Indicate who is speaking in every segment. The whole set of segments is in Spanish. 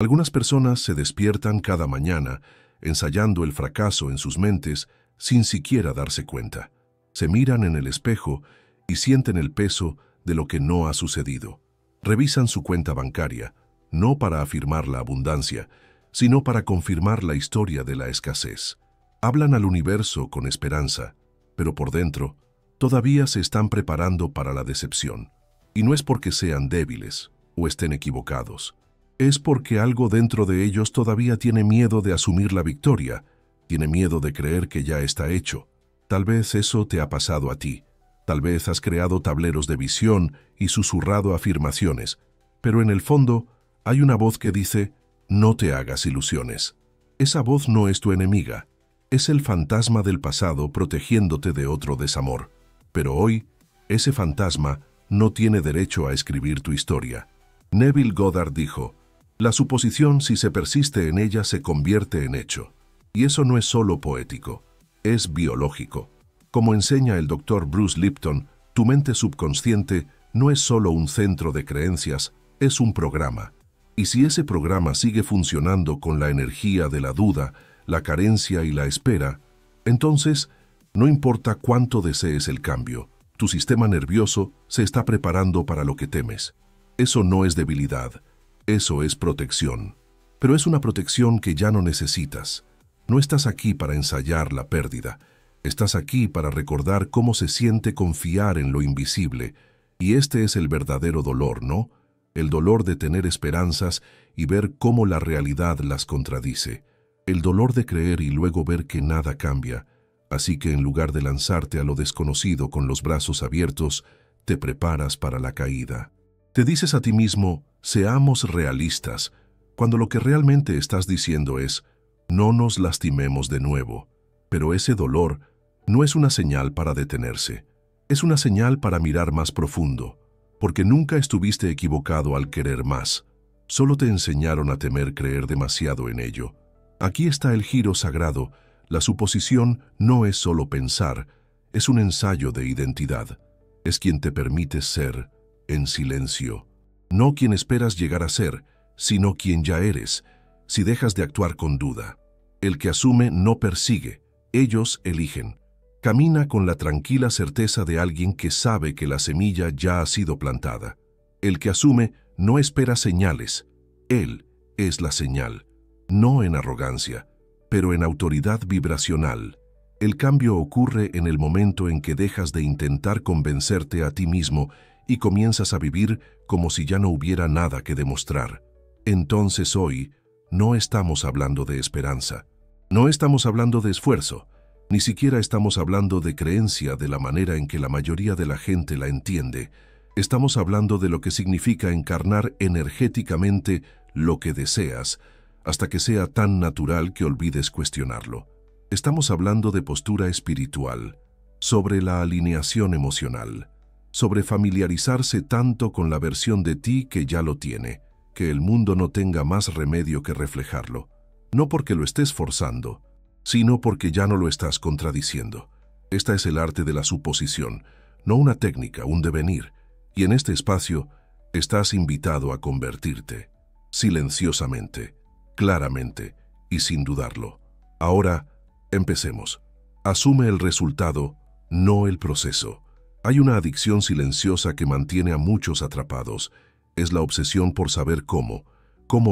Speaker 1: Algunas personas se despiertan cada mañana ensayando el fracaso en sus mentes sin siquiera darse cuenta. Se miran en el espejo y sienten el peso de lo que no ha sucedido. Revisan su cuenta bancaria, no para afirmar la abundancia, sino para confirmar la historia de la escasez. Hablan al universo con esperanza, pero por dentro todavía se están preparando para la decepción. Y no es porque sean débiles o estén equivocados. Es porque algo dentro de ellos todavía tiene miedo de asumir la victoria, tiene miedo de creer que ya está hecho. Tal vez eso te ha pasado a ti. Tal vez has creado tableros de visión y susurrado afirmaciones, pero en el fondo hay una voz que dice, no te hagas ilusiones. Esa voz no es tu enemiga, es el fantasma del pasado protegiéndote de otro desamor. Pero hoy, ese fantasma no tiene derecho a escribir tu historia. Neville Goddard dijo, la suposición, si se persiste en ella, se convierte en hecho. Y eso no es solo poético, es biológico. Como enseña el Dr. Bruce Lipton, tu mente subconsciente no es solo un centro de creencias, es un programa. Y si ese programa sigue funcionando con la energía de la duda, la carencia y la espera, entonces, no importa cuánto desees el cambio, tu sistema nervioso se está preparando para lo que temes. Eso no es debilidad, eso es protección. Pero es una protección que ya no necesitas. No estás aquí para ensayar la pérdida. Estás aquí para recordar cómo se siente confiar en lo invisible. Y este es el verdadero dolor, ¿no? El dolor de tener esperanzas y ver cómo la realidad las contradice. El dolor de creer y luego ver que nada cambia. Así que en lugar de lanzarte a lo desconocido con los brazos abiertos, te preparas para la caída. Te dices a ti mismo, seamos realistas, cuando lo que realmente estás diciendo es, no nos lastimemos de nuevo. Pero ese dolor no es una señal para detenerse, es una señal para mirar más profundo, porque nunca estuviste equivocado al querer más, solo te enseñaron a temer creer demasiado en ello. Aquí está el giro sagrado, la suposición no es solo pensar, es un ensayo de identidad, es quien te permite ser en silencio, no quien esperas llegar a ser, sino quien ya eres, si dejas de actuar con duda. El que asume no persigue, ellos eligen. Camina con la tranquila certeza de alguien que sabe que la semilla ya ha sido plantada. El que asume no espera señales, él es la señal, no en arrogancia, pero en autoridad vibracional. El cambio ocurre en el momento en que dejas de intentar convencerte a ti mismo y comienzas a vivir como si ya no hubiera nada que demostrar. Entonces hoy, no estamos hablando de esperanza, no estamos hablando de esfuerzo, ni siquiera estamos hablando de creencia de la manera en que la mayoría de la gente la entiende. Estamos hablando de lo que significa encarnar energéticamente lo que deseas, hasta que sea tan natural que olvides cuestionarlo. Estamos hablando de postura espiritual, sobre la alineación emocional, sobre familiarizarse tanto con la versión de ti que ya lo tiene, que el mundo no tenga más remedio que reflejarlo. No porque lo estés forzando, sino porque ya no lo estás contradiciendo. Esta es el arte de la suposición, no una técnica, un devenir. Y en este espacio estás invitado a convertirte, silenciosamente, claramente y sin dudarlo. Ahora, empecemos. Asume el resultado, no el proceso. Hay una adicción silenciosa que mantiene a muchos atrapados. Es la obsesión por saber cómo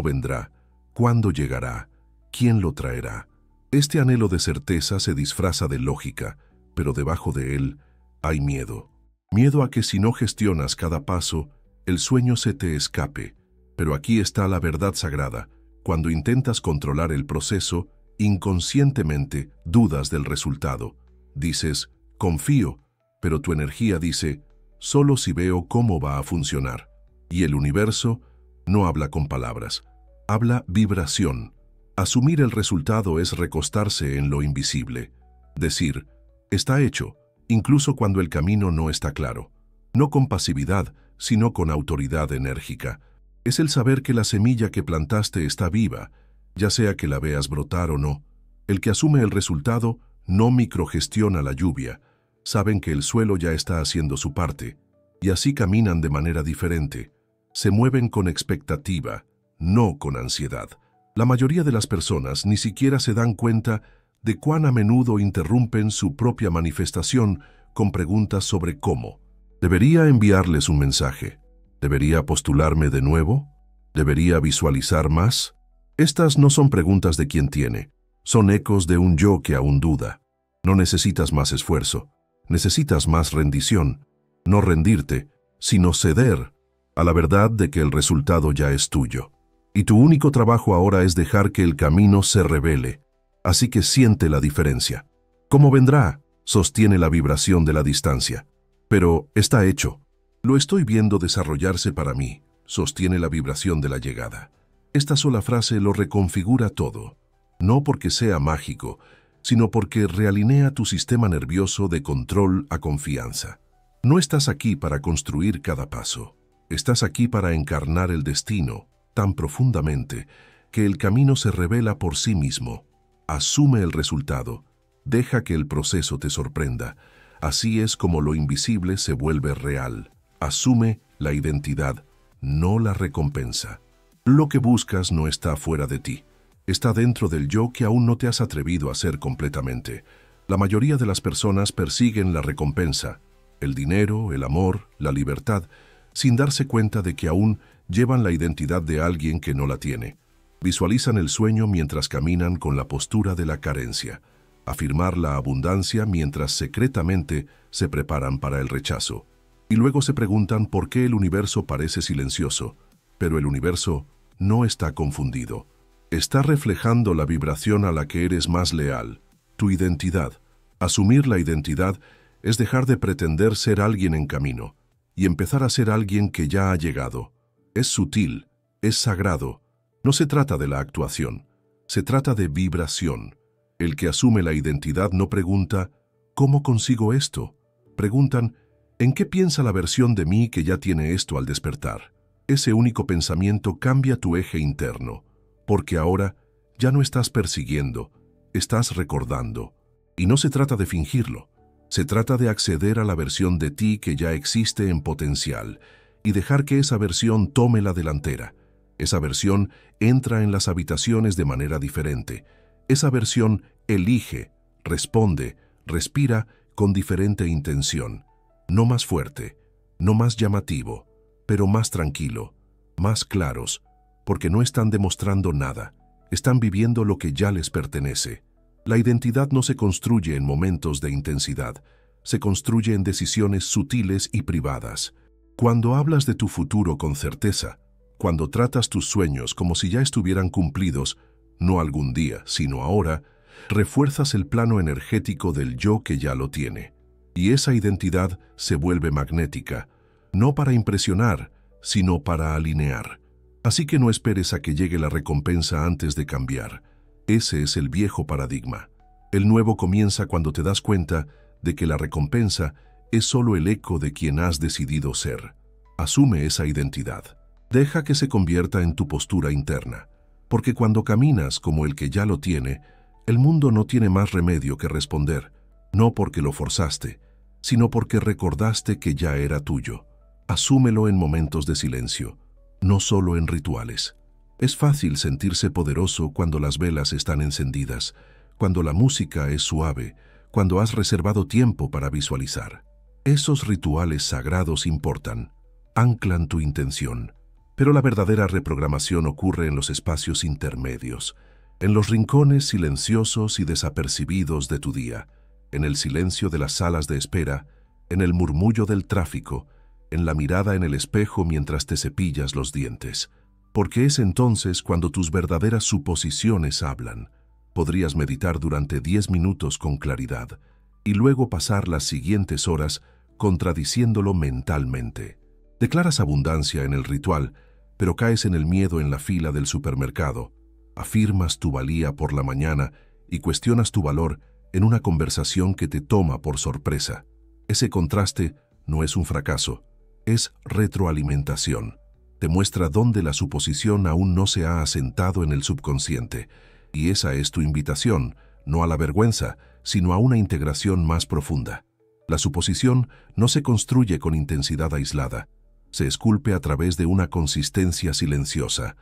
Speaker 1: vendrá, cuándo llegará, quién lo traerá. Este anhelo de certeza se disfraza de lógica, pero debajo de él hay miedo. Miedo a que si no gestionas cada paso, el sueño se te escape. Pero aquí está la verdad sagrada. Cuando intentas controlar el proceso, inconscientemente dudas del resultado. Dices, confío, pero tu energía dice, solo si veo cómo va a funcionar. Y el universo no habla con palabras, habla vibración. Asumir el resultado es recostarse en lo invisible. Decir, está hecho, incluso cuando el camino no está claro. No con pasividad, sino con autoridad enérgica. Es el saber que la semilla que plantaste está viva, ya sea que la veas brotar o no. El que asume el resultado no microgestiona la lluvia. Saben que el suelo ya está haciendo su parte, y así caminan de manera diferente. Se mueven con expectativa, no con ansiedad. La mayoría de las personas ni siquiera se dan cuenta de cuán a menudo interrumpen su propia manifestación con preguntas sobre cómo. ¿Debería enviarles un mensaje? ¿Debería postularme de nuevo? ¿Debería visualizar más? Estas no son preguntas de quien tiene, son ecos de un yo que aún duda. No necesitas más esfuerzo, necesitas más rendición. No rendirte, sino ceder a la verdad de que el resultado ya es tuyo. Y tu único trabajo ahora es dejar que el camino se revele. Así que siente la diferencia. ¿Cómo vendrá? Sostiene la vibración de la distancia. Pero está hecho. Lo estoy viendo desarrollarse para mí. Sostiene la vibración de la llegada. Esta sola frase lo reconfigura todo. No porque sea mágico, sino porque realinea tu sistema nervioso de control a confianza. No estás aquí para construir cada paso. Estás aquí para encarnar el destino tan profundamente que el camino se revela por sí mismo. Asume el resultado. Deja que el proceso te sorprenda. Así es como lo invisible se vuelve real. Asume la identidad, no la recompensa. Lo que buscas no está fuera de ti. Está dentro del yo que aún no te has atrevido a ser completamente. La mayoría de las personas persiguen la recompensa, el dinero, el amor, la libertad, sin darse cuenta de que aún llevan la identidad de alguien que no la tiene. Visualizan el sueño mientras caminan con la postura de la carencia. Afirmar la abundancia mientras secretamente se preparan para el rechazo. Y luego se preguntan por qué el universo parece silencioso. Pero el universo no está confundido. Está reflejando la vibración a la que eres más leal, tu identidad. Asumir la identidad es dejar de pretender ser alguien en camino y empezar a ser alguien que ya ha llegado. Es sutil, es sagrado. No se trata de la actuación, se trata de vibración. El que asume la identidad no pregunta, ¿cómo consigo esto? Preguntan, ¿en qué piensa la versión de mí que ya tiene esto al despertar? Ese único pensamiento cambia tu eje interno, porque ahora ya no estás persiguiendo, estás recordando. Y no se trata de fingirlo, se trata de acceder a la versión de ti que ya existe en potencial y dejar que esa versión tome la delantera. Esa versión entra en las habitaciones de manera diferente. Esa versión elige, responde, respira con diferente intención. No más fuerte, no más llamativo, pero más tranquilo, más claros, porque no están demostrando nada, están viviendo lo que ya les pertenece. La identidad no se construye en momentos de intensidad, se construye en decisiones sutiles y privadas. Cuando hablas de tu futuro con certeza, cuando tratas tus sueños como si ya estuvieran cumplidos, no algún día, sino ahora, refuerzas el plano energético del yo que ya lo tiene. Y esa identidad se vuelve magnética, no para impresionar, sino para alinear. Así que no esperes a que llegue la recompensa antes de cambiar. Ese es el viejo paradigma. El nuevo comienza cuando te das cuenta de que la recompensa es solo el eco de quien has decidido ser. Asume esa identidad. Deja que se convierta en tu postura interna. Porque cuando caminas como el que ya lo tiene, el mundo no tiene más remedio que responder, no porque lo forzaste, sino porque recordaste que ya era tuyo. Asúmelo en momentos de silencio, no solo en rituales. Es fácil sentirse poderoso cuando las velas están encendidas, cuando la música es suave, cuando has reservado tiempo para visualizar. Esos rituales sagrados importan, anclan tu intención. Pero la verdadera reprogramación ocurre en los espacios intermedios, en los rincones silenciosos y desapercibidos de tu día, en el silencio de las salas de espera, en el murmullo del tráfico, en la mirada en el espejo mientras te cepillas los dientes. Porque es entonces cuando tus verdaderas suposiciones hablan. Podrías meditar durante 10 minutos con claridad y luego pasar las siguientes horas contradiciéndolo mentalmente. Declaras abundancia en el ritual, pero caes en el miedo en la fila del supermercado. Afirmas tu valía por la mañana y cuestionas tu valor en una conversación que te toma por sorpresa. Ese contraste no es un fracaso, es retroalimentación. Te muestra dónde la suposición aún no se ha asentado en el subconsciente. Y esa es tu invitación, no a la vergüenza, sino a una integración más profunda. La suposición no se construye con intensidad aislada, se esculpe a través de una consistencia silenciosa.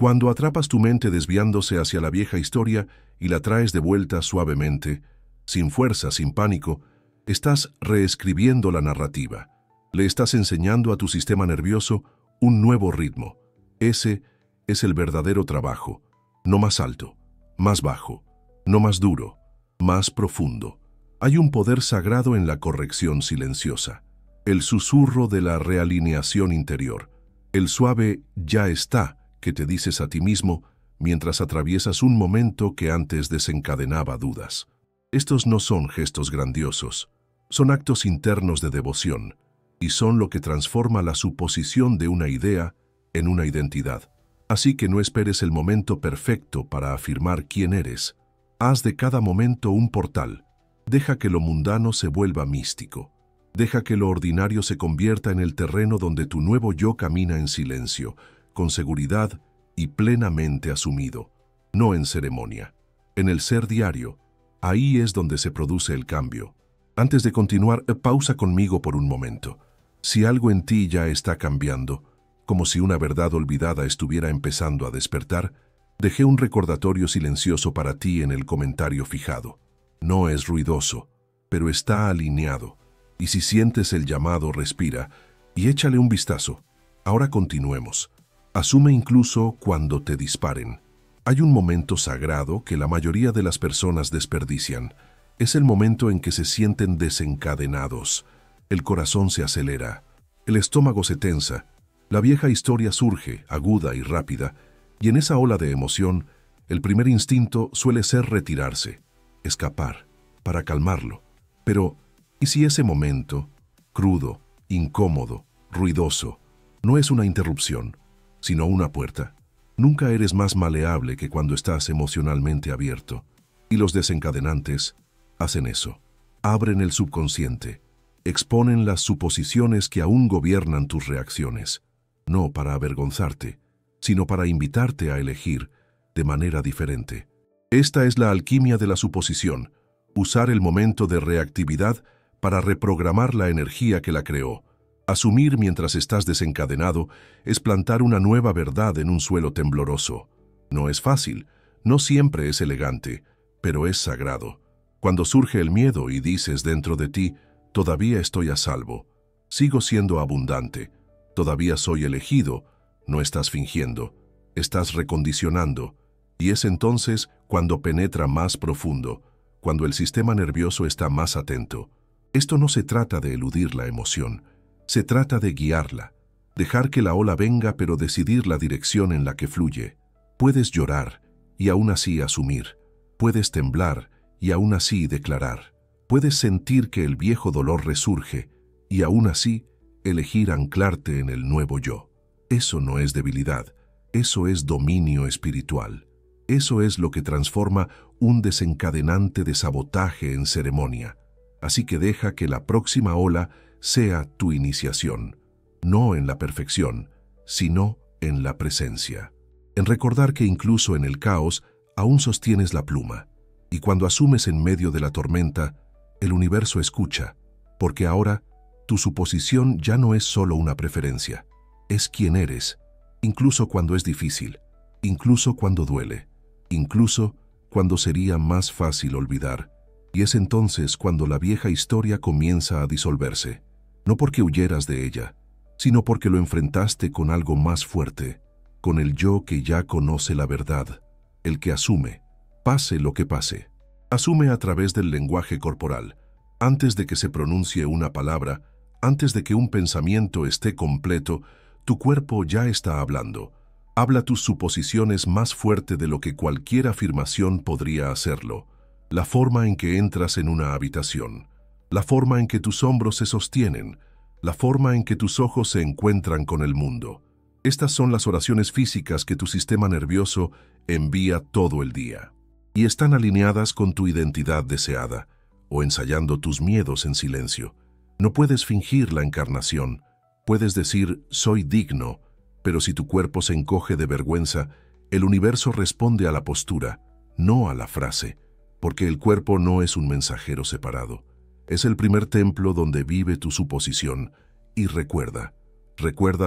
Speaker 1: Cuando atrapas tu mente desviándose hacia la vieja historia y la traes de vuelta suavemente, sin fuerza, sin pánico, estás reescribiendo la narrativa. Le estás enseñando a tu sistema nervioso un nuevo ritmo. Ese es el verdadero trabajo. No más alto, más bajo, no más duro, más profundo. Hay un poder sagrado en la corrección silenciosa. El susurro de la realineación interior. El suave «ya está» que te dices a ti mismo mientras atraviesas un momento que antes desencadenaba dudas. Estos no son gestos grandiosos, son actos internos de devoción y son lo que transforma la suposición de una idea en una identidad. Así que no esperes el momento perfecto para afirmar quién eres. Haz de cada momento un portal. Deja que lo mundano se vuelva místico. Deja que lo ordinario se convierta en el terreno donde tu nuevo yo camina en silencio, con seguridad y plenamente asumido, no en ceremonia. En el ser diario, ahí es donde se produce el cambio. Antes de continuar, pausa conmigo por un momento. Si algo en ti ya está cambiando, como si una verdad olvidada estuviera empezando a despertar, dejé un recordatorio silencioso para ti en el comentario fijado. No es ruidoso, pero está alineado. Y si sientes el llamado, respira y échale un vistazo. Ahora continuemos. Asume incluso cuando te disparen. Hay un momento sagrado que la mayoría de las personas desperdician. Es el momento en que se sienten desencadenados. El corazón se acelera, el estómago se tensa, la vieja historia surge, aguda y rápida, y en esa ola de emoción, el primer instinto suele ser retirarse, escapar, para calmarlo. Pero, ¿y si ese momento, crudo, incómodo, ruidoso, no es una interrupción, sino una puerta? Nunca eres más maleable que cuando estás emocionalmente abierto. Y los desencadenantes hacen eso. Abren el subconsciente, exponen las suposiciones que aún gobiernan tus reacciones, no para avergonzarte, sino para invitarte a elegir de manera diferente. Esta es la alquimia de la suposición, usar el momento de reactividad para reprogramar la energía que la creó. Asumir mientras estás desencadenado es plantar una nueva verdad en un suelo tembloroso. No es fácil, no siempre es elegante, pero es sagrado. Cuando surge el miedo y dices dentro de ti, todavía estoy a salvo, sigo siendo abundante, todavía soy elegido, no estás fingiendo, estás recondicionando, y es entonces cuando penetra más profundo, cuando el sistema nervioso está más atento. Esto no se trata de eludir la emoción, se trata de guiarla, dejar que la ola venga pero decidir la dirección en la que fluye. Puedes llorar y aún así asumir, puedes temblar y aún así declarar, puedes sentir que el viejo dolor resurge y aún así elegir anclarte en el nuevo yo. Eso no es debilidad, eso es dominio espiritual. Eso es lo que transforma un desencadenante de sabotaje en ceremonia. Así que deja que la próxima ola sea tu iniciación, no en la perfección, sino en la presencia. En recordar que incluso en el caos aún sostienes la pluma, y cuando asumes en medio de la tormenta, el universo escucha, porque ahora tu suposición ya no es solo una preferencia, es quien eres, incluso cuando es difícil, incluso cuando duele, incluso cuando sería más fácil olvidar. Y es entonces cuando la vieja historia comienza a disolverse, no porque huyeras de ella, sino porque lo enfrentaste con algo más fuerte, con el yo que ya conoce la verdad, el que asume, pase lo que pase. Asume a través del lenguaje corporal, antes de que se pronuncie una palabra, antes de que un pensamiento esté completo, tu cuerpo ya está hablando. Habla tus suposiciones más fuerte de lo que cualquier afirmación podría hacerlo. La forma en que entras en una habitación, la forma en que tus hombros se sostienen, la forma en que tus ojos se encuentran con el mundo. Estas son las oraciones físicas que tu sistema nervioso envía todo el día. Y están alineadas con tu identidad deseada, o ensayando tus miedos en silencio. No puedes fingir la encarnación. Puedes decir, soy digno, pero si tu cuerpo se encoge de vergüenza, el universo responde a la postura, no a la frase. Porque el cuerpo no es un mensajero separado. Es el primer templo donde vive tu suposición. Y recuerda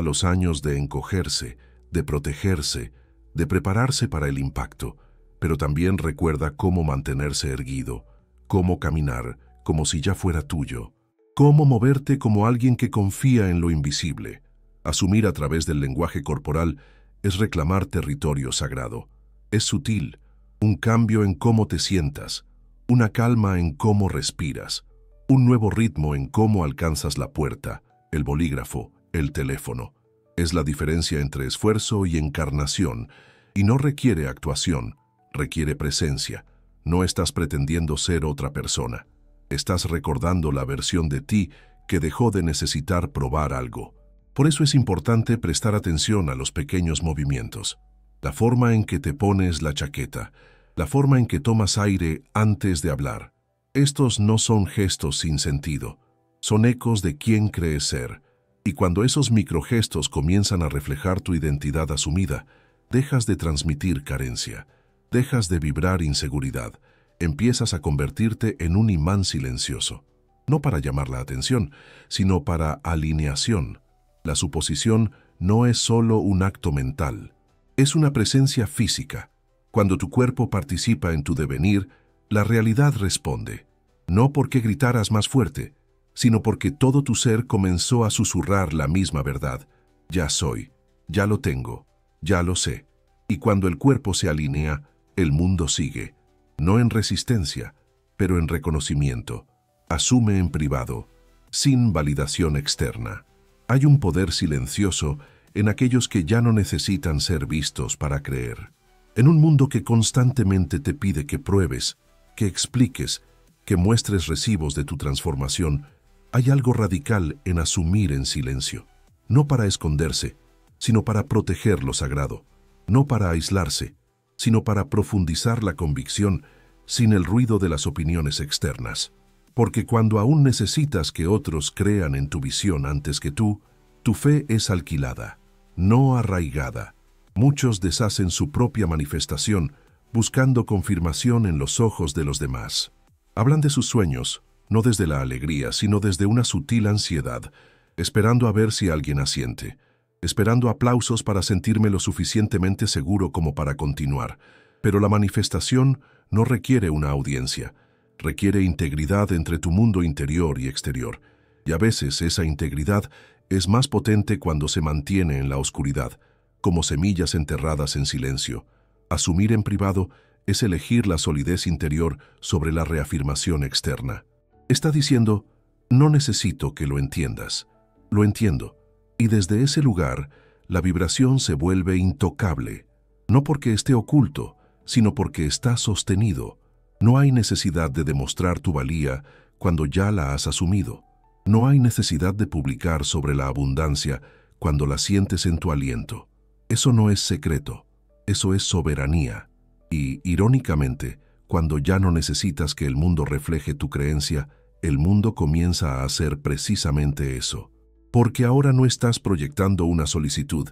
Speaker 1: los años de encogerse, de protegerse, de prepararse para el impacto, pero también recuerda cómo mantenerse erguido, cómo caminar como si ya fuera tuyo, cómo moverte como alguien que confía en lo invisible. Asumir a través del lenguaje corporal es reclamar territorio sagrado. Es sutil, un cambio en cómo te sientas, una calma en cómo respiras, un nuevo ritmo en cómo alcanzas la puerta, el bolígrafo, el teléfono. Es la diferencia entre esfuerzo y encarnación, y no requiere actuación, requiere presencia. No estás pretendiendo ser otra persona. Estás recordando la versión de ti que dejó de necesitar probar algo. Por eso es importante prestar atención a los pequeños movimientos. La forma en que te pones la chaqueta, la forma en que tomas aire antes de hablar. Estos no son gestos sin sentido, son ecos de quién crees ser. Y cuando esos microgestos comienzan a reflejar tu identidad asumida, dejas de transmitir carencia, dejas de vibrar inseguridad, empiezas a convertirte en un imán silencioso. No para llamar la atención, sino para alineación. La suposición no es solo un acto mental, es una presencia física. Cuando tu cuerpo participa en tu devenir, la realidad responde. No porque gritaras más fuerte, sino porque todo tu ser comenzó a susurrar la misma verdad. Ya soy, ya lo tengo, ya lo sé. Y cuando el cuerpo se alinea, el mundo sigue. No en resistencia, pero en reconocimiento. Asume en privado, sin validación externa. Hay un poder silencioso en aquellos que ya no necesitan ser vistos para creer. En un mundo que constantemente te pide que pruebes, que expliques, que muestres recibos de tu transformación, hay algo radical en asumir en silencio. No para esconderse, sino para proteger lo sagrado. No para aislarse, sino para profundizar la convicción sin el ruido de las opiniones externas. Porque cuando aún necesitas que otros crean en tu visión antes que tú, tu fe es alquilada, no arraigada. Muchos deshacen su propia manifestación buscando confirmación en los ojos de los demás. Hablan de sus sueños, no desde la alegría, sino desde una sutil ansiedad, esperando a ver si alguien asiente, esperando aplausos para sentirme lo suficientemente seguro como para continuar. Pero la manifestación no requiere una audiencia, requiere integridad entre tu mundo interior y exterior, y a veces esa integridad es más potente cuando se mantiene en la oscuridad, como semillas enterradas en silencio. Asumir en privado es elegir la solidez interior sobre la reafirmación externa. Está diciendo, no necesito que lo entiendas, lo entiendo, y desde ese lugar la vibración se vuelve intocable, no porque esté oculto, sino porque está sostenido. No hay necesidad de demostrar tu valía cuando ya la has asumido. No hay necesidad de publicar sobre la abundancia cuando la sientes en tu aliento. Eso no es secreto, eso es soberanía. Y, irónicamente, cuando ya no necesitas que el mundo refleje tu creencia, el mundo comienza a hacer precisamente eso. Porque ahora no estás proyectando una solicitud,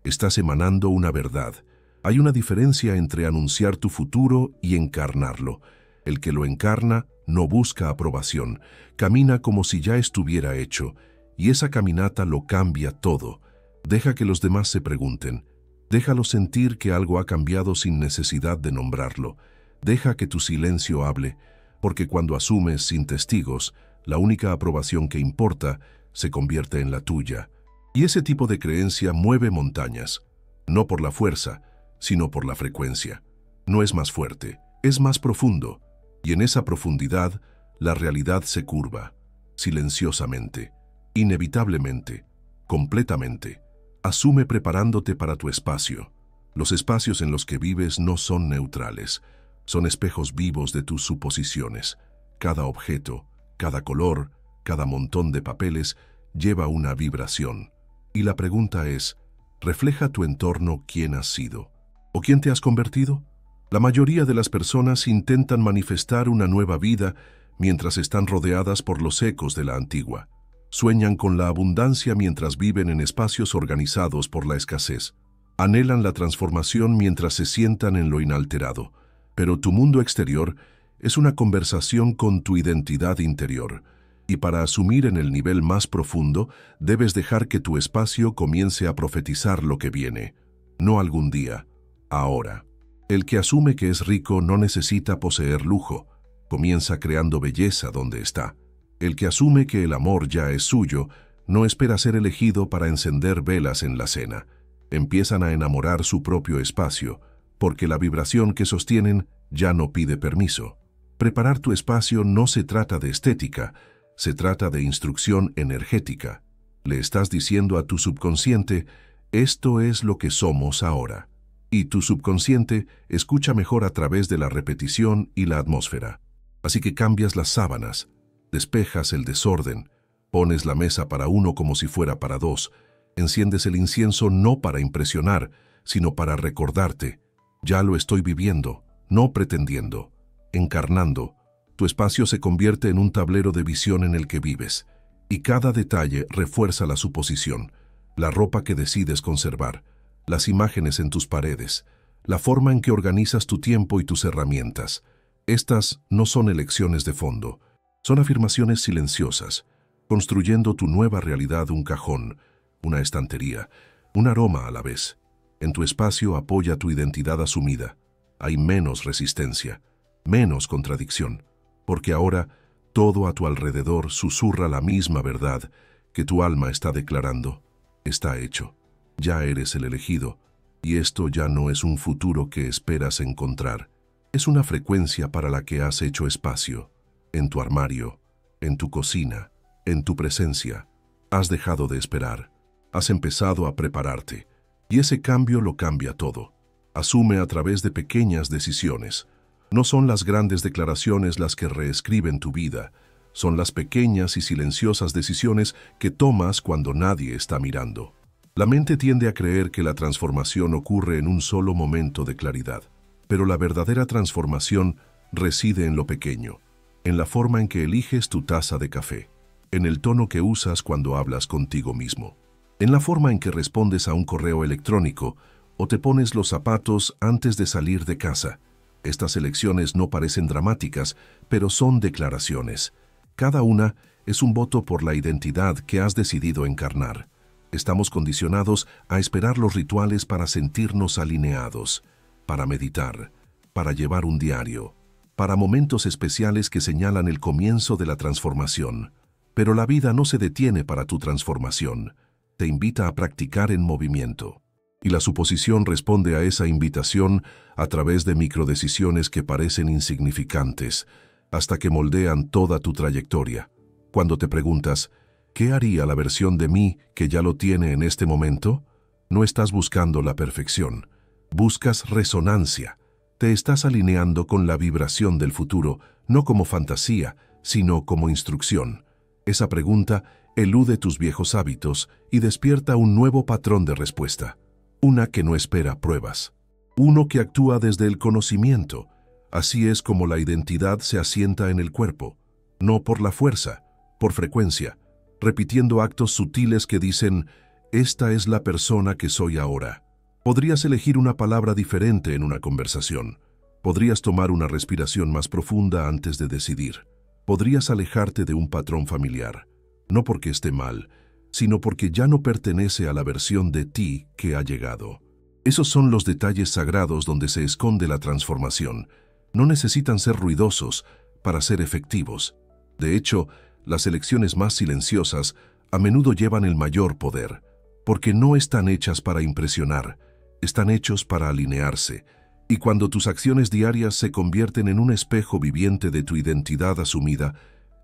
Speaker 1: estás emanando una verdad. Hay una diferencia entre anunciar tu futuro y encarnarlo. El que lo encarna no busca aprobación, camina como si ya estuviera hecho, y esa caminata lo cambia todo. Deja que los demás se pregunten. Déjalo sentir que algo ha cambiado sin necesidad de nombrarlo. Deja que tu silencio hable, porque cuando asumes sin testigos, la única aprobación que importa se convierte en la tuya. Y ese tipo de creencia mueve montañas, no por la fuerza, sino por la frecuencia. No es más fuerte, es más profundo, y en esa profundidad la realidad se curva, silenciosamente, inevitablemente, completamente. Asume preparándote para tu espacio. Los espacios en los que vives no son neutrales, son espejos vivos de tus suposiciones. Cada objeto, cada color, cada montón de papeles lleva una vibración. Y la pregunta es, ¿refleja tu entorno quién has sido? ¿O quién te has convertido? La mayoría de las personas intentan manifestar una nueva vida mientras están rodeadas por los ecos de la antigua. Sueñan con la abundancia mientras viven en espacios organizados por la escasez. Anhelan la transformación mientras se sientan en lo inalterado. Pero tu mundo exterior es una conversación con tu identidad interior. Y para asumir en el nivel más profundo, debes dejar que tu espacio comience a profetizar lo que viene. No algún día, ahora. El que asume que es rico no necesita poseer lujo, comienza creando belleza donde está. El que asume que el amor ya es suyo, no espera ser elegido para encender velas en la cena. Empiezan a enamorar su propio espacio, porque la vibración que sostienen ya no pide permiso. Preparar tu espacio no se trata de estética, se trata de instrucción energética. Le estás diciendo a tu subconsciente, esto es lo que somos ahora. Y tu subconsciente escucha mejor a través de la repetición y la atmósfera. Así que cambias las sábanas, despejas el desorden, pones la mesa para uno como si fuera para dos, enciendes el incienso no para impresionar, sino para recordarte, ya lo estoy viviendo, no pretendiendo, encarnando. Tu espacio se convierte en un tablero de visión en el que vives, y cada detalle refuerza la suposición, la ropa que decides conservar, las imágenes en tus paredes, la forma en que organizas tu tiempo y tus herramientas. Estas no son elecciones de fondo, son afirmaciones silenciosas, construyendo tu nueva realidad un cajón, una estantería, un aroma a la vez. En tu espacio apoya tu identidad asumida. Hay menos resistencia, menos contradicción, porque ahora todo a tu alrededor susurra la misma verdad que tu alma está declarando. Está hecho. Ya eres el elegido, y esto ya no es un futuro que esperas encontrar. Es una frecuencia para la que has hecho espacio. En tu armario, en tu cocina, en tu presencia. Has dejado de esperar. Has empezado a prepararte. Y ese cambio lo cambia todo. Asume a través de pequeñas decisiones. No son las grandes declaraciones las que reescriben tu vida. Son las pequeñas y silenciosas decisiones que tomas cuando nadie está mirando. La mente tiende a creer que la transformación ocurre en un solo momento de claridad, pero la verdadera transformación reside en lo pequeño, en la forma en que eliges tu taza de café, en el tono que usas cuando hablas contigo mismo, en la forma en que respondes a un correo electrónico o te pones los zapatos antes de salir de casa. Estas elecciones no parecen dramáticas, pero son declaraciones. Cada una es un voto por la identidad que has decidido encarnar. Estamos condicionados a esperar los rituales para sentirnos alineados, para meditar, para llevar un diario, para momentos especiales que señalan el comienzo de la transformación. Pero la vida no se detiene para tu transformación, te invita a practicar en movimiento. Y la suposición responde a esa invitación a través de microdecisiones que parecen insignificantes, hasta que moldean toda tu trayectoria. Cuando te preguntas, ¿qué haría la versión de mí que ya lo tiene en este momento? No estás buscando la perfección, buscas resonancia. Te estás alineando con la vibración del futuro, no como fantasía, sino como instrucción. Esa pregunta elude tus viejos hábitos y despierta un nuevo patrón de respuesta. Una que no espera pruebas. Uno que actúa desde el conocimiento. Así es como la identidad se asienta en el cuerpo. No por la fuerza, por frecuencia, repitiendo actos sutiles que dicen, esta es la persona que soy ahora. Podrías elegir una palabra diferente en una conversación. Podrías tomar una respiración más profunda antes de decidir. Podrías alejarte de un patrón familiar. No porque esté mal, sino porque ya no pertenece a la versión de ti que ha llegado. Esos son los detalles sagrados donde se esconde la transformación. No necesitan ser ruidosos para ser efectivos. De hecho, las elecciones más silenciosas a menudo llevan el mayor poder, porque no están hechas para impresionar, están hechos para alinearse. Y cuando tus acciones diarias se convierten en un espejo viviente de tu identidad asumida,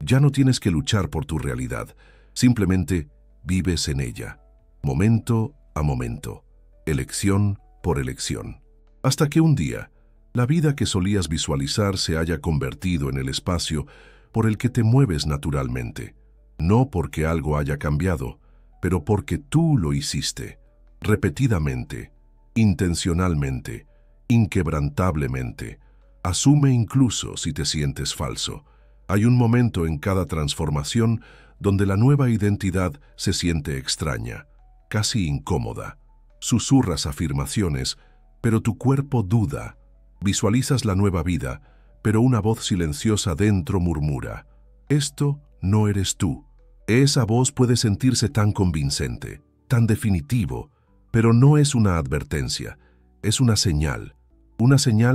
Speaker 1: ya no tienes que luchar por tu realidad, simplemente vives en ella, momento a momento, elección por elección. Hasta que un día, la vida que solías visualizar se haya convertido en el espacio por el que te mueves naturalmente, no porque algo haya cambiado, pero porque tú lo hiciste, repetidamente, intencionalmente, inquebrantablemente. Asume incluso si te sientes falso. Hay un momento en cada transformación donde la nueva identidad se siente extraña, casi incómoda. Susurras afirmaciones, pero tu cuerpo duda. Visualizas la nueva vida, pero una voz silenciosa dentro murmura, esto no eres tú. Esa voz puede sentirse tan convincente, tan definitivo, pero no es una advertencia, Es una señal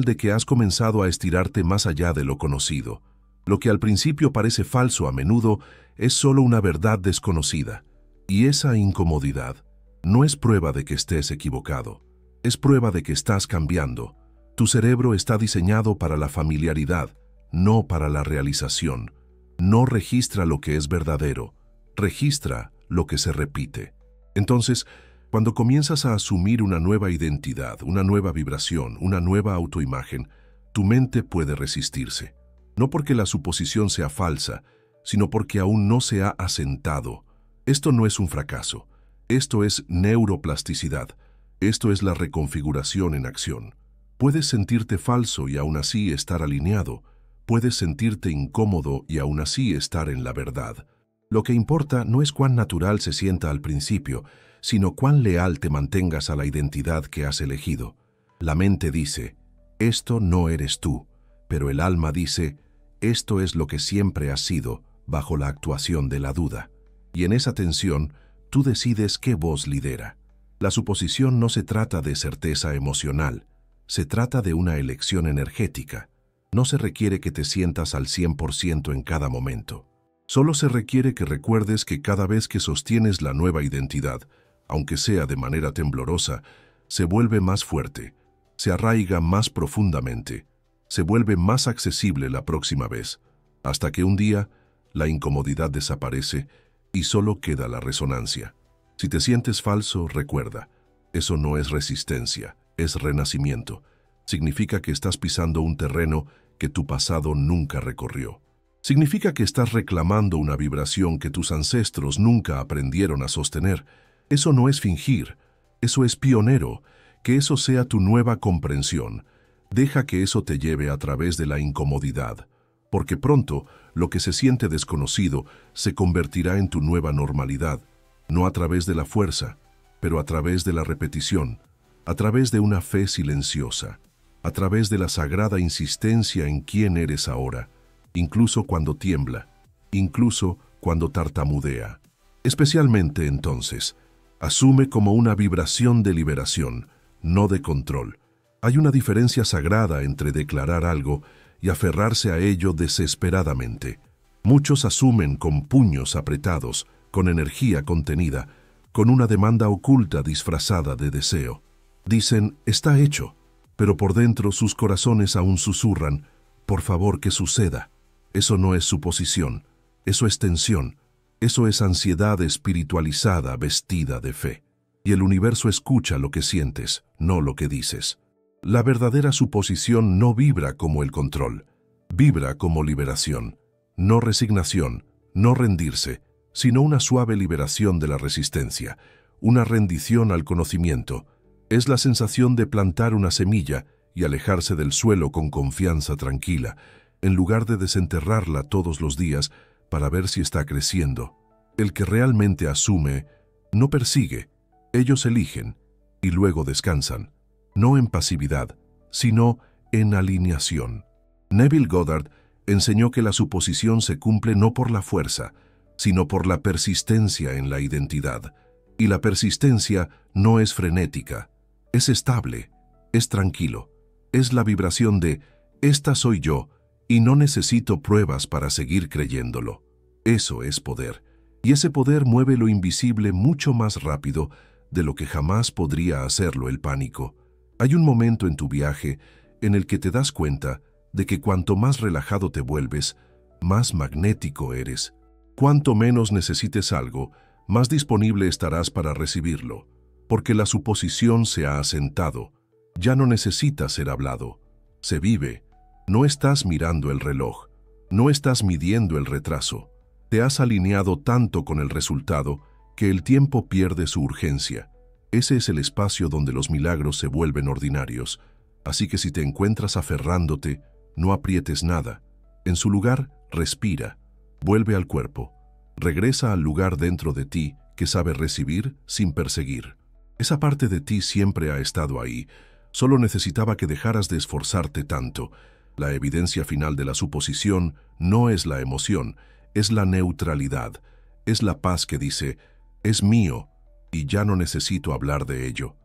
Speaker 1: de que has comenzado a estirarte más allá de lo conocido. Lo que al principio parece falso a menudo es solo una verdad desconocida. Y esa incomodidad no es prueba de que estés equivocado, es prueba de que estás cambiando. Tu cerebro está diseñado para la familiaridad, no para la realización. No registra lo que es verdadero, registra lo que se repite. Entonces, cuando comienzas a asumir una nueva identidad, una nueva vibración, una nueva autoimagen, tu mente puede resistirse. No porque la suposición sea falsa, sino porque aún no se ha asentado. Esto no es un fracaso. Esto es neuroplasticidad. Esto es la reconfiguración en acción. Puedes sentirte falso y aún así estar alineado. Puedes sentirte incómodo y aún así estar en la verdad. Lo que importa no es cuán natural se sienta al principio, sino cuán leal te mantengas a la identidad que has elegido. La mente dice, esto no eres tú, pero el alma dice, esto es lo que siempre has sido, bajo la actuación de la duda. Y en esa tensión, tú decides qué voz lidera. La suposición no se trata de certeza emocional, se trata de una elección energética. No se requiere que te sientas al 100% en cada momento. Solo se requiere que recuerdes que cada vez que sostienes la nueva identidad, aunque sea de manera temblorosa, se vuelve más fuerte, se arraiga más profundamente, se vuelve más accesible la próxima vez, hasta que un día la incomodidad desaparece y solo queda la resonancia. Si te sientes falso, recuerda, eso no es resistencia, es renacimiento. Significa que estás pisando un terreno que tu pasado nunca recorrió. Significa que estás reclamando una vibración que tus ancestros nunca aprendieron a sostener. Eso no es fingir, eso es pionero, que eso sea tu nueva comprensión. Deja que eso te lleve a través de la incomodidad, porque pronto lo que se siente desconocido se convertirá en tu nueva normalidad, no a través de la fuerza, pero a través de la repetición, a través de una fe silenciosa, a través de la sagrada insistencia en quién eres ahora, incluso cuando tiembla, incluso cuando tartamudea. Especialmente entonces, asume como una vibración de liberación, no de control. Hay una diferencia sagrada entre declarar algo y aferrarse a ello desesperadamente. Muchos asumen con puños apretados, con energía contenida, con una demanda oculta disfrazada de deseo. Dicen, está hecho, pero por dentro sus corazones aún susurran, por favor que suceda. Eso no es suposición, eso es tensión, eso es ansiedad espiritualizada vestida de fe. Y el universo escucha lo que sientes, no lo que dices. La verdadera suposición no vibra como el control, vibra como liberación, no resignación, no rendirse, sino una suave liberación de la resistencia, una rendición al conocimiento. Es la sensación de plantar una semilla y alejarse del suelo con confianza tranquila, en lugar de desenterrarla todos los días para ver si está creciendo. El que realmente asume, no persigue, ellos eligen y luego descansan, no en pasividad, sino en alineación. Neville Goddard enseñó que la suposición se cumple no por la fuerza, sino por la persistencia en la identidad. Y la persistencia no es frenética, es estable, es tranquilo, es la vibración de «esta soy yo» y no necesito pruebas para seguir creyéndolo. Eso es poder, y ese poder mueve lo invisible mucho más rápido de lo que jamás podría hacerlo el pánico. Hay un momento en tu viaje en el que te das cuenta de que cuanto más relajado te vuelves, más magnético eres. Cuanto menos necesites algo, más disponible estarás para recibirlo, porque la suposición se ha asentado. Ya no necesita ser hablado, se vive. No estás mirando el reloj, no estás midiendo el retraso. Te has alineado tanto con el resultado que el tiempo pierde su urgencia. Ese es el espacio donde los milagros se vuelven ordinarios. Así que si te encuentras aferrándote, no aprietes nada. En su lugar, respira, vuelve al cuerpo, regresa al lugar dentro de ti que sabe recibir sin perseguir. Esa parte de ti siempre ha estado ahí, solo necesitaba que dejaras de esforzarte tanto. La evidencia final de la suposición no es la emoción, es la neutralidad, es la paz que dice, es mío y ya no necesito hablar de ello.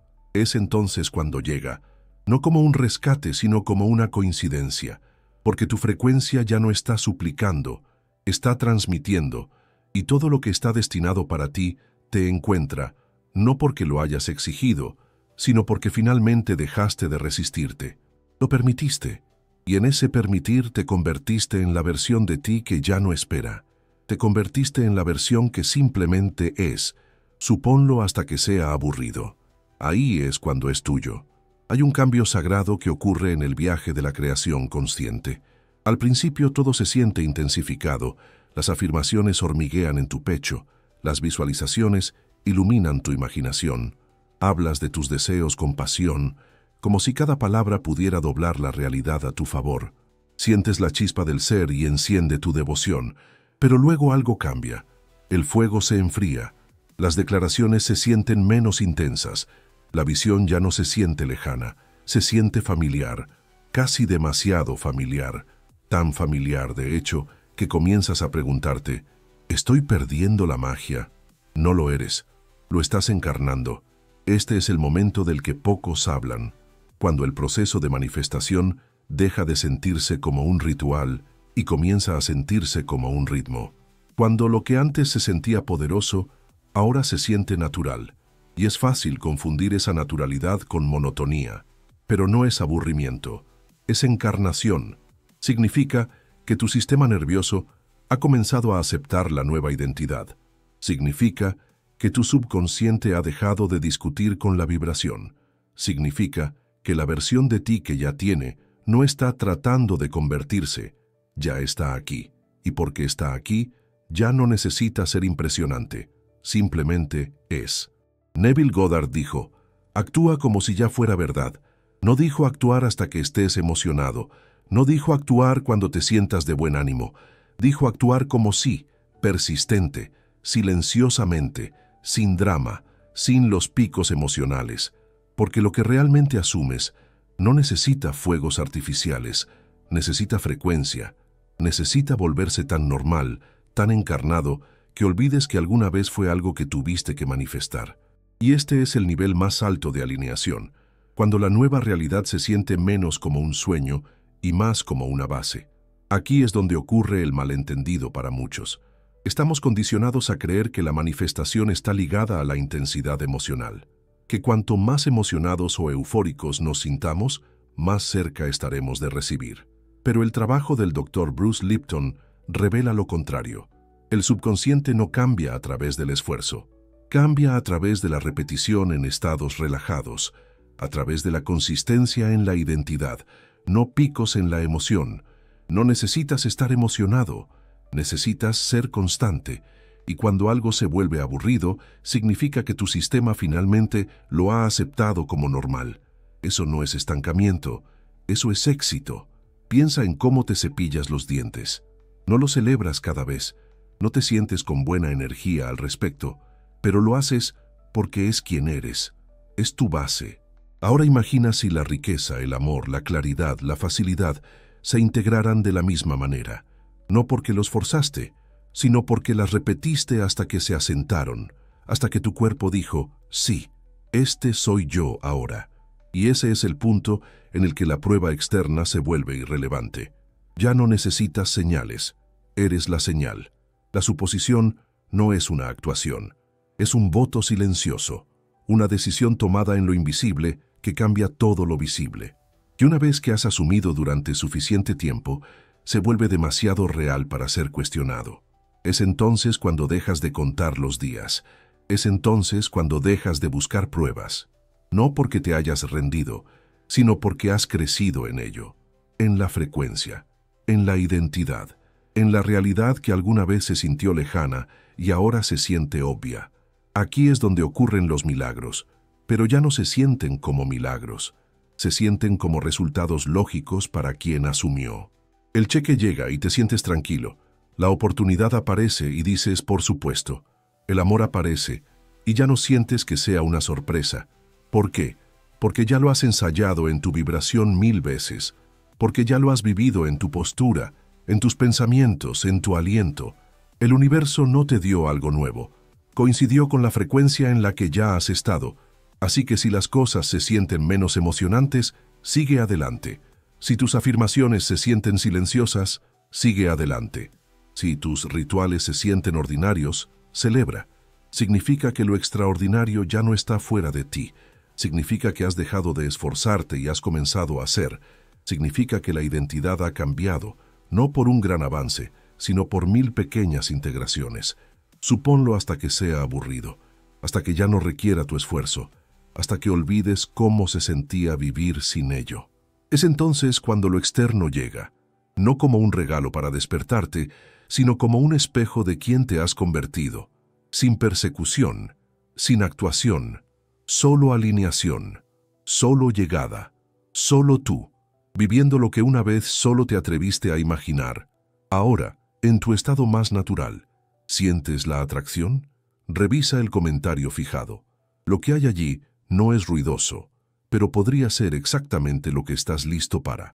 Speaker 1: Es entonces cuando llega, no como un rescate, sino como una coincidencia, porque tu frecuencia ya no está suplicando, está transmitiendo, y todo lo que está destinado para ti te encuentra, no porque lo hayas exigido, sino porque finalmente dejaste de resistirte. Lo permitiste, y en ese permitir te convertiste en la versión de ti que ya no espera. Te convertiste en la versión que simplemente es. Suponlo hasta que sea aburrido. Ahí es cuando es tuyo. Hay un cambio sagrado que ocurre en el viaje de la creación consciente. Al principio todo se siente intensificado, las afirmaciones hormiguean en tu pecho, las visualizaciones iluminan tu imaginación. Hablas de tus deseos con pasión, como si cada palabra pudiera doblar la realidad a tu favor. Sientes la chispa del ser y enciende tu devoción, pero luego algo cambia. El fuego se enfría, las declaraciones se sienten menos intensas, la visión ya no se siente lejana, se siente familiar, casi demasiado familiar, tan familiar de hecho que comienzas a preguntarte, ¿estoy perdiendo la magia? No lo eres, lo estás encarnando. Este es el momento del que pocos hablan, cuando el proceso de manifestación deja de sentirse como un ritual y comienza a sentirse como un ritmo. Cuando lo que antes se sentía poderoso, ahora se siente natural, y es fácil confundir esa naturalidad con monotonía. Pero no es aburrimiento, es encarnación. Significa que tu sistema nervioso ha comenzado a aceptar la nueva identidad. Significa que tu subconsciente ha dejado de discutir con la vibración. Significa que la versión de ti que ya tiene no está tratando de convertirse, ya está aquí. Y porque está aquí, ya no necesita ser impresionante, simplemente es. Neville Goddard dijo, actúa como si ya fuera verdad. No dijo actuar hasta que estés emocionado, no dijo actuar cuando te sientas de buen ánimo, dijo actuar como si, persistente, silenciosamente, sin drama, sin los picos emocionales, porque lo que realmente asumes no necesita fuegos artificiales, necesita frecuencia, necesita volverse tan normal, tan encarnado, que olvides que alguna vez fue algo que tuviste que manifestar. Y este es el nivel más alto de alineación, cuando la nueva realidad se siente menos como un sueño y más como una base. Aquí es donde ocurre el malentendido para muchos. Estamos condicionados a creer que la manifestación está ligada a la intensidad emocional, que cuanto más emocionados o eufóricos nos sintamos, más cerca estaremos de recibir. Pero el trabajo del Dr. Bruce Lipton revela lo contrario. El subconsciente no cambia a través del esfuerzo, cambia a través de la repetición en estados relajados, a través de la consistencia en la identidad, no picos en la emoción. No necesitas estar emocionado, necesitas ser constante, y cuando algo se vuelve aburrido, significa que tu sistema finalmente lo ha aceptado como normal. Eso no es estancamiento, eso es éxito. Piensa en cómo te cepillas los dientes. No lo celebras cada vez, no te sientes con buena energía al respecto, pero lo haces porque es quien eres, es tu base. Ahora imagina si la riqueza, el amor, la claridad, la facilidad se integraran de la misma manera, no porque los forzaste, sino porque las repetiste hasta que se asentaron, hasta que tu cuerpo dijo, sí, este soy yo ahora. Y ese es el punto en el que la prueba externa se vuelve irrelevante. Ya no necesitas señales, eres la señal. La suposición no es una actuación, es un voto silencioso, una decisión tomada en lo invisible que cambia todo lo visible. Y una vez que has asumido durante suficiente tiempo, se vuelve demasiado real para ser cuestionado. Es entonces cuando dejas de contar los días, es entonces cuando dejas de buscar pruebas, no porque te hayas rendido, sino porque has crecido en ello, en la frecuencia, en la identidad, en la realidad que alguna vez se sintió lejana y ahora se siente obvia. Aquí es donde ocurren los milagros, pero ya no se sienten como milagros, se sienten como resultados lógicos para quien asumió. El cheque llega y te sientes tranquilo, la oportunidad aparece y dices, por supuesto. El amor aparece y ya no sientes que sea una sorpresa. ¿Por qué? Porque ya lo has ensayado en tu vibración 1000 veces, porque ya lo has vivido en tu postura, en tus pensamientos, en tu aliento. El universo no te dio algo nuevo, coincidió con la frecuencia en la que ya has estado, Así que si las cosas se sienten menos emocionantes, sigue adelante. Si tus afirmaciones se sienten silenciosas, sigue adelante. Si tus rituales se sienten ordinarios, celebra. Significa que lo extraordinario ya no está fuera de ti. Significa que has dejado de esforzarte y has comenzado a ser. Significa que la identidad ha cambiado, no por un gran avance, sino por 1000 pequeñas integraciones. Supónlo hasta que sea aburrido, hasta que ya no requiera tu esfuerzo, hasta que olvides cómo se sentía vivir sin ello. Es entonces cuando lo externo llega, no como un regalo para despertarte, sino como un espejo de quién te has convertido, sin persecución, sin actuación, solo alineación, solo llegada, solo tú, viviendo lo que una vez solo te atreviste a imaginar. Ahora, en tu estado más natural, ¿sientes la atracción? Revisa el comentario fijado. Lo que hay allí no es ruidoso, pero podría ser exactamente lo que estás listo para.